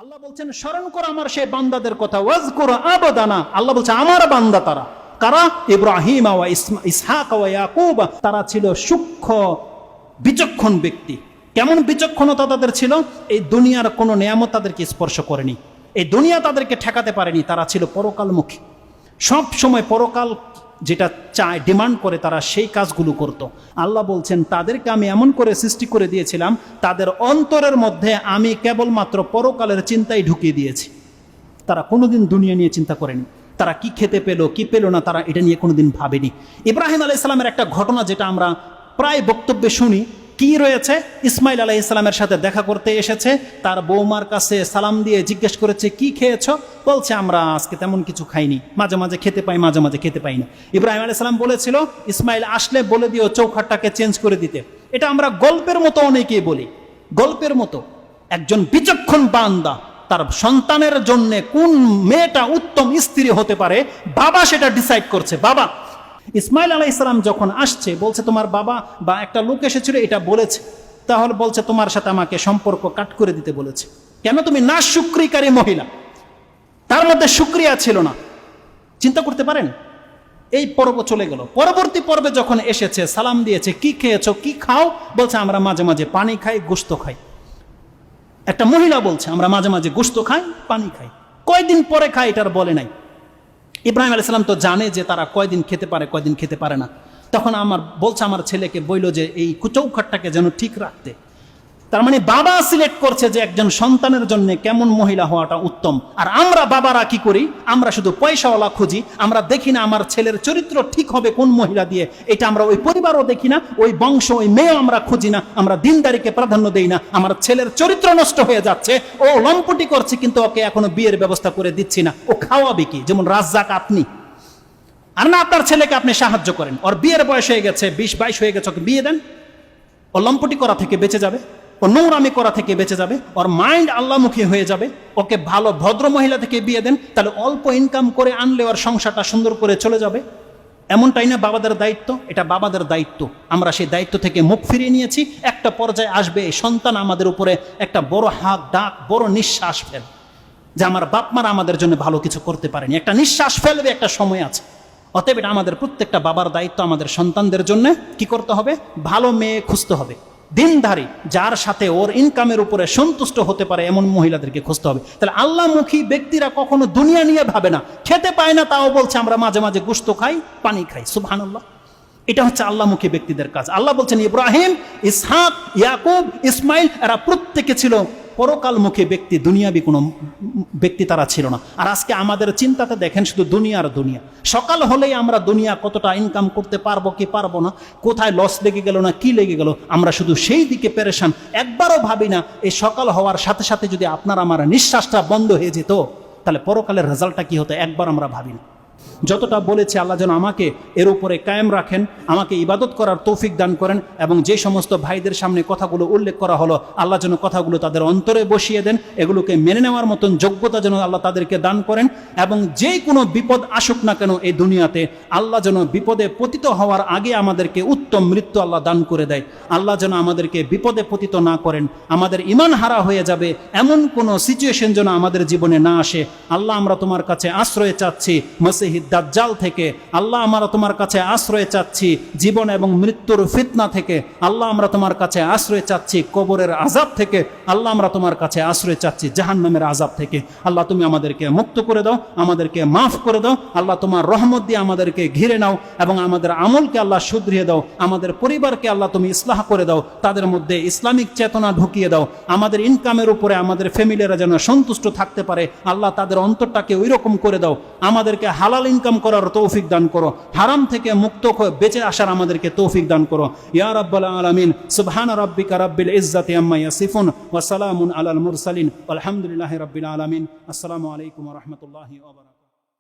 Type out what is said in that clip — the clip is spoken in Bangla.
আল্লাহ বলছেন স্মরণ করো আমার সেই বান্দাদের কথা, ওয়াজকুর আবাদানা। আল্লাহ বলছে আমার বান্দা তারা কারা? ইব্রাহিম ওয়া ইসহাক ওয়া ইয়াকুব। তারা ছিল সূক্ষ্ম বিচক্ষণ ব্যক্তি। কেমন বিচক্ষণতা তাদের ছিল? এই দুনিয়ার কোনো নিয়ামত তাদেরকে স্পর্শ করেনি, এই দুনিয়া তাদেরকে ঠেকাতে পারেনি। তারা ছিল পরকালমুখী, সব সময় পরকাল যেটা চায়, ডিমান্ড করে, তারা সেই কাজগুলো করত। আল্লাহ বলছেন তাদেরকে আমি এমন করে সৃষ্টি করে দিয়েছিলাম, তাদের অন্তরের মধ্যে আমি কেবলমাত্র পরকালের চিন্তাই ঢুকিয়ে দিয়েছি। তারা কোনোদিন দুনিয়া নিয়ে চিন্তা করেনি, তারা কি খেতে পেলো কি পেলো না তারা এটা নিয়ে কোনোদিন ভাবেনি। ইব্রাহিম আলাইহিস সালামের একটা ঘটনা যেটা আমরা প্রায় বক্তব্যে শুনি, কি রয়েছে? ইসমাইল আলাইহিস সালামের সাথে দেখা করতে এসেছে, তার বৌমার কাছে সালাম দিয়ে জিজ্ঞেস করেছে কি খেয়েছো? বলছে আমরা আজকে তেমন কিছু খাইনি, মাঝে মাঝে খেতে পাই, মাঝে মাঝে খেতে পাই না। ইব্রাহিম আলাইহিস সালাম বলেছিল ইসমাইল আসলে বলে দিও চৌখাটটাকে চেঞ্জ করে দিতে। এটা আমরা গল্পের মতো অনেকেই বলি, গল্পের মতো। একজন বিচক্ষণ বান্দা তার সন্তানের জন্য কোন মেয়েটা উত্তম স্ত্রী হতে পারে, বাবা সেটা ডিসাইড করছে। বাবা ইসমাইল আলাইহিস সালাম যখন আসছে, বলছে তোমার বাবা বা একটা লোক এসেছিল এটা বলেছে, তাহলে বলছে তোমার সাথে আমাকে সম্পর্ক কাট করে দিতে বলেছে। কেন? তুমি না শুকরিকারী মহিলা, তার মধ্যে শুকরিয়া ছিল না। চিন্তা করতে পারেন? এই পর্ব চলে গেল। পরবর্তী পর্বে যখন এসেছে, সালাম দিয়েছে, কি খেয়েছো কি খাও? বলছে আমরা মাঝে মাঝে পানি খাই, গোশত খাই। একটা মহিলা বলছে আমরা মাঝে মাঝে গোশত খাই, পানি খাই। কয়দিন পরে খাই এটার বলে নাই। ইব্রাহিম আলাইহিস সালাম তো জানে যে তারা কয়দিন খেতে পারে কয়দিন খেতে পারে না। তখন বলছে আমার ছেলেকে বইল যে এই চৌখাটটাকে যেন ঠিক রাখতে। তার মানে বাবা সিলেক্ট করছে যে একজন সন্তানের জন্য কেমন মহিলা হওয়াটা উত্তম। আর আমরা বাবারা কি করি? আমরা শুধু পয়সাওয়ালা খুঁজি, আমরা দেখি না আমার ছেলের চরিত্র ঠিক হবে কোন মহিলা দিয়ে। এটা আমরা ওই পরিবারও দেখি না, ওই বংশ ওই মেয়ে আমরা খুঁজি না, আমরা দিনদারিকে প্রাধান্য দেই না। আমার ছেলের চরিত্র নষ্ট হয়ে যাচ্ছে, ও লম্পটি করছে, কিন্তু ওকে এখনো বিয়ের ব্যবস্থা করে দিচ্ছি না। ও খাওয়াবে কি? যেমন রাজ্জাক আপনি, আর না আপনার ছেলেকে আপনি সাহায্য করেন, ওর বিয়ের বয়স হয়ে গেছে, 20-22 হয়ে গেছে, ওকে বিয়ে দেন। ও লম্পটি করা থেকে বেঁচে যাবে, ও নোংরামি করা থেকে বেঁচে যাবে, ওর মাইন্ড আল্লাহমুখী হয়ে যাবে। ওকে ভালো ভদ্র মহিলা থেকে বিয়ে দেন, তাহলে অল্প ইনকাম করে আনলে ওর সংসারটা সুন্দর করে চলে যাবে। এমনটাই না বাবাদের দায়িত্ব? এটা বাবাদের দায়িত্ব। আমরা সেই দায়িত্ব থেকে মুখ ফিরিয়ে নিয়েছি। একটা পর্যায়ে আসবে এই সন্তান আমাদের উপরে একটা বড় হাত ডাক, বড় নিঃশ্বাস ফেল, যে আমার বাপ মারা আমাদের জন্য ভালো কিছু করতে পারেনি। একটা নিঃশ্বাস ফেলবে, একটা সময় আছে। অতএব এটা আমাদের প্রত্যেকটা বাবার দায়িত্ব, আমাদের সন্তানদের জন্য কি করতে হবে? ভালো মেয়ে খুঁজতে হবে, দিনধারী, যার সাথে ওর ইনকামের উপরে সন্তুষ্ট হতে পারে এমন মহিলাদেরকে খুঁজতে হবে। তাহলে আল্লাহমুখী ব্যক্তিরা কখনো দুনিয়া নিয়ে ভাবে না, খেতে পায় না তাও বলছে আমরা মাঝে মাঝে গোশত খাই, পানি খাই। সুবহানাল্লাহ, এটা হচ্ছে আল্লাহমুখী ব্যক্তিদের কাজ। আল্লাহ বলছেন ইব্রাহিম, ইসহাক, ইয়াকুব, ইসমাইল এরা প্রত্যেকে ছিল পরকালমুখী ব্যক্তি, দুনিয়াবি কোনো ব্যক্তি তারা ছিল না। আর আজকে আমাদের চিন্তাতে দেখেন শুধু দুনিয়ার দুনিয়া। সকাল হলেই আমরা দুনিয়া কতটা ইনকাম করতে পারবো কি পারবো না, কোথায় লস লেগে গেল না কি লেগে গেল, আমরা শুধু সেই দিকে পেরেশান। একবারও ভাবি না এই সকাল হওয়ার সাথে সাথে যদি আপনার আমার নিঃশ্বাসটা বন্ধ হয়ে যেত, তাহলে পরকালের রেজাল্টটা কি হতো? একবার আমরা ভাবি না। যতটা বলেছে আল্লাহ যেন আমাকে এর উপরে কায়েম রাখেন, আমাকে ইবাদত করার তৌফিক দান করেন, এবং যে সমস্ত ভাইদের সামনে কথাগুলো উল্লেখ করা হলো আল্লাহ যেন কথাগুলো তাদের অন্তরে বসিয়ে দেন, এগুলোকে মেনে নেওয়ার মতন যোগ্যতা যেন আল্লাহ তাদেরকে দান করেন। এবং যে কোনো বিপদ আসুক না কেন এই দুনিয়াতে, আল্লাহ যেন বিপদে পতিত হওয়ার আগে আমাদেরকে উত্তম মৃত্যু আল্লাহ দান করে দেয়। আল্লাহ যেন আমাদেরকে বিপদে পতিত না করেন, আমাদের ঈমান হারা হয়ে যাবে এমন কোনো সিচুয়েশন যেন আমাদের জীবনে না আসে। আল্লাহ আমরা তোমার কাছে আশ্রয় চাচ্ছি মসিহ দাজ্জাল থেকে। আল্লাহ আমরা তোমার কাছে আশ্রয় চাচ্ছি জীবন এবং মৃত্যুর ফিতনা থেকে। আল্লাহ আমরা তোমার কাছে আশ্রয় চাচ্ছি কবরের আযাব থেকে। আল্লাহ আমরা তোমার কাছে আশ্রয় চাচ্ছি জাহান্নামের আযাব থেকে। আল্লাহ তুমি আমাদেরকে মুক্ত করে দাও, আমাদেরকে মাফ করে দাও। আল্লাহ তোমার রহমত দিয়ে আমাদেরকে ঘিরে নাও, এবং আমাদের আমলকে আল্লাহ শুধরিয়ে দাও। আমাদের পরিবারকে আল্লাহ তুমি ইসলাহ করে দাও, তাদের মধ্যে ইসলামিক চেতনা ঢুকিয়ে দাও। আমাদের ইনকামের উপরে আমাদের ফ্যামিলিরা যেন সন্তুষ্ট থাকতে পারে, আল্লাহ তাদের অন্তরটাকে ওই রকম করে দাও। আমাদেরকে হালাল ইনকাম করার তৌফিক দান করো, হারাম থেকে মুক্ত হয়ে বেঁচে আসার আমাদেরকে তৌফিক দান করো। ইয়া রাব্বাল আলামিন। সুবহানা রাব্বিকা রাব্বিল ইজ্জাতি আম্মা ইয়াসিফুন ওয়া সালামুন আলাল মুরসালিন আলহামদুলিল্লাহি রাব্বিল আলামিন। আসসালামু আলাইকুম ওয়া রাহমাতুল্লাহি ওয়া বারাকাতুহু।